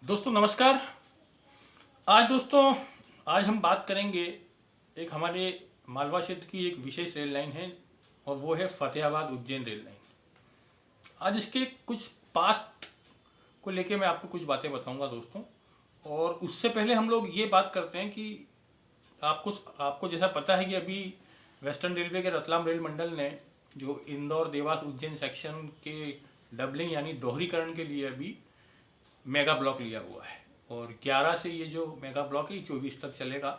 दोस्तों नमस्कार। आज हम बात करेंगे एक हमारे मालवा क्षेत्र की एक विशेष रेल लाइन है और वो है फतेहाबाद उज्जैन रेल लाइन। आज इसके कुछ पास्ट को लेके मैं आपको कुछ बातें बताऊंगा दोस्तों। और उससे पहले हम लोग ये बात करते हैं कि आपको आपको जैसा पता है कि अभी वेस्टर्न रेलवे के रतलाम रेल मंडल ने जो इंदौर देवास उज्जैन सेक्शन के डबलिंग यानी दोहरीकरण के लिए अभी मेगा ब्लॉक लिया हुआ है। और 11 से ये जो मेगा ब्लॉक है 24 तक चलेगा।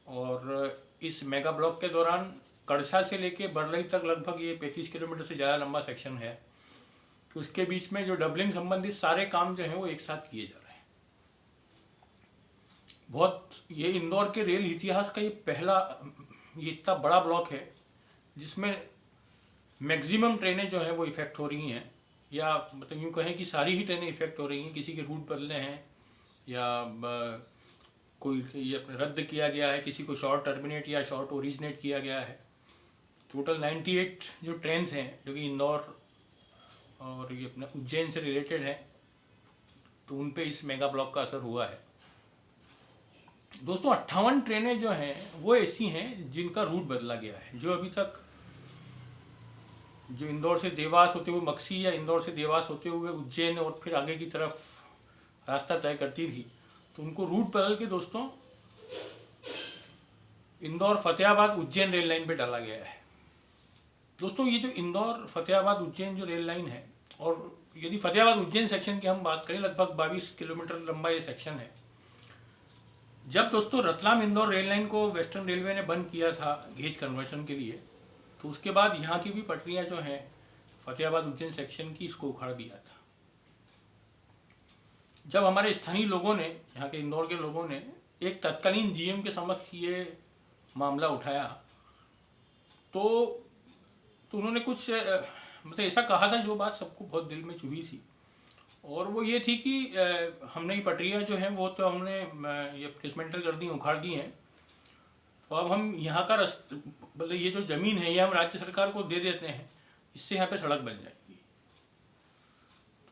और इस मेगा ब्लॉक के दौरान कड़छा से लेके बरलई तक लगभग ये 35 किलोमीटर से ज़्यादा लंबा सेक्शन है कि उसके बीच में जो डबलिंग संबंधित सारे काम जो हैं वो एक साथ किए जा रहे हैं। बहुत ये इंदौर के रेल इतिहास का ये इतना बड़ा ब्लॉक है जिसमें मैक्सिमम ट्रेनें जो हैं वो इफ़ेक्ट हो रही हैं, या मतलब यूँ कहें कि सारी ही ट्रेनें इफ़ेक्ट हो रही हैं। किसी के रूट बदले हैं या कोई ये रद्द किया गया है, किसी को शॉर्ट टर्मिनेट या शॉर्ट ओरिजिनेट किया गया है। टोटल 98 जो ट्रेन्स हैं जो कि इंदौर और ये अपने उज्जैन से रिलेटेड है, तो उन पे इस मेगा ब्लॉक का असर हुआ है। दोस्तों 58 ट्रेनें जो हैं वो ऐसी हैं जिनका रूट बदला गया है। जो अभी तक जो इंदौर से देवास होते हुए मक्सी या इंदौर से देवास होते हुए उज्जैन और फिर आगे की तरफ रास्ता तय करती थी, तो उनको रूट बदल के दोस्तों इंदौर फतेहाबाद उज्जैन रेल लाइन पे डाला गया है। दोस्तों ये जो इंदौर फतेहाबाद उज्जैन जो रेल लाइन है, और यदि फतेहाबाद उज्जैन सेक्शन की हम बात करें, लगभग 22 किलोमीटर लंबा ये सेक्शन है। जब दोस्तों रतलाम इंदौर रेल लाइन को वेस्टर्न रेलवे ने बंद किया था गेज कन्वर्शन के लिए, तो उसके बाद यहाँ की भी पटरियाँ जो हैं फतेहाबाद उज्जैन सेक्शन की, इसको उखाड़ दिया था। जब हमारे स्थानीय लोगों ने, यहाँ के इंदौर के लोगों ने एक तत्कालीन जीएम के समक्ष ये मामला उठाया, तो उन्होंने कुछ मतलब ऐसा कहा था जो बात सबको बहुत दिल में चुभी थी। और वो ये थी कि हमने ये पटरियाँ जो हैं वो तो हमने ये डिसमेंटल कर दी, उखाड़ दी हैं, तो अब हम यहाँ का मतलब ये जो ज़मीन है ये हम राज्य सरकार को दे देते हैं, इससे यहाँ पे सड़क बन जाएगी।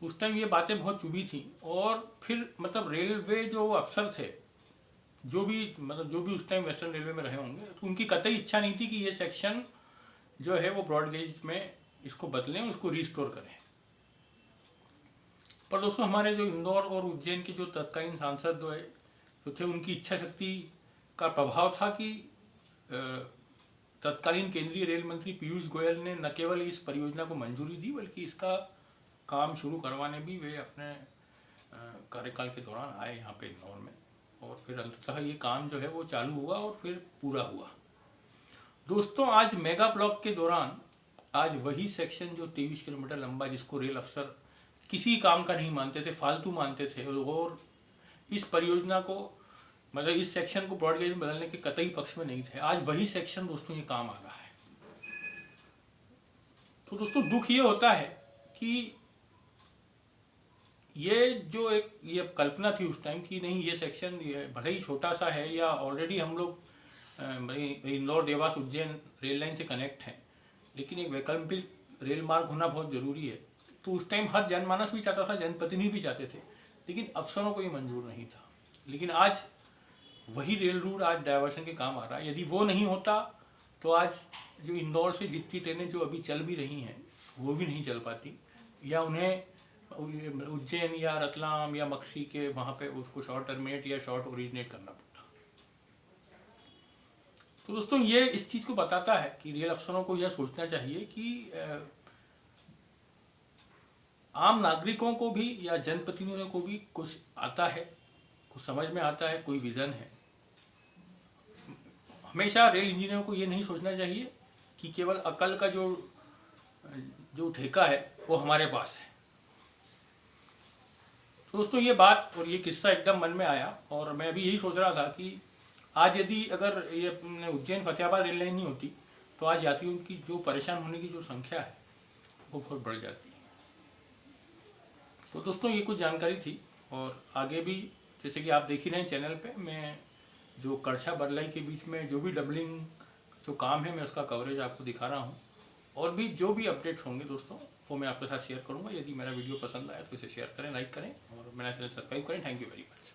तो उस टाइम ये बातें बहुत चुभी थी। और फिर मतलब रेलवे जो अफसर थे, जो भी उस टाइम वेस्टर्न रेलवे में रहे होंगे, तो उनकी कतई इच्छा नहीं थी कि ये सेक्शन जो है वो ब्रॉड गेज में इसको बदलें, उसको रिस्टोर करें। पर दोस्तों हमारे जो इंदौर और उज्जैन के जो तत्कालीन सांसद जो थे, उनकी इच्छा शक्ति का प्रभाव था कि तत्कालीन केंद्रीय रेल मंत्री पीयूष गोयल ने न केवल इस परियोजना को मंजूरी दी, बल्कि इसका काम शुरू करवाने भी वे अपने कार्यकाल के दौरान आए यहाँ पे इंदौर में। और फिर अंततः ये काम जो है वो चालू हुआ और फिर पूरा हुआ। दोस्तों आज मेगा ब्लॉक के दौरान आज वही सेक्शन जो 23 किलोमीटर लंबा, जिसको रेल अफसर किसी काम का नहीं मानते थे, फालतू मानते थे, और इस परियोजना को मतलब इस सेक्शन को ब्रॉड गेज में बदलने के कतई पक्ष में नहीं थे, आज वही सेक्शन दोस्तों ये काम आ रहा है। तो दोस्तों दुख ये होता है कि ये जो ये कल्पना थी उस टाइम की, नहीं ये सेक्शन भले ही छोटा सा है या ऑलरेडी हम लोग इंदौर देवास उज्जैन रेल लाइन से कनेक्ट हैं, लेकिन एक वैकल्पिक रेल मार्ग होना बहुत ज़रूरी है। तो उस टाइम हर जनमानस भी चाहता था, जनप्रतिनिधि भी चाहते थे, लेकिन अफसरों को ये मंजूर नहीं था। लेकिन आज वही रेल रूट आज डायवर्शन के काम आ रहा है। यदि वो नहीं होता तो आज जो इंदौर से जितनी ट्रेनें जो अभी चल भी रही हैं वो भी नहीं चल पाती, या उन्हें उज्जैन या रतलाम या मक्सी के वहाँ पे उसको शॉर्ट टर्मिनेट या शॉर्ट ओरिजिनेट करना पड़ता। तो दोस्तों ये इस चीज़ को बताता है कि रेल अफसरों को यह सोचना चाहिए कि आम नागरिकों को भी या जनप्रतिनिधियों को भी कुछ आता है, कुछ समझ में आता है, कोई विज़न है। हमेशा रेल इंजीनियरों को ये नहीं सोचना चाहिए कि केवल अकल का जो ठेका है वो हमारे पास है। तो दोस्तों ये बात और ये किस्सा एकदम मन में आया, और मैं अभी यही सोच रहा था कि आज यदि अगर ये उज्जैन फतेहाबाद रेल लाइन नहीं होती तो आज यात्रियों की जो परेशान होने की जो संख्या है वो बहुत बढ़ जाती है। तो दोस्तों ये कुछ जानकारी थी, और आगे भी जैसे कि आप देख ही रहे हैं चैनल पे, मैं जो कड़छा बरलाई के बीच में जो भी डबलिंग जो काम है मैं उसका कवरेज आपको दिखा रहा हूँ। और भी जो भी अपडेट्स होंगे दोस्तों वो मैं आपके साथ शेयर करूँगा। यदि मेरा वीडियो पसंद आया तो इसे शेयर करें, लाइक करें और मेरा चैनल सब्सक्राइब करें। Thank you very much.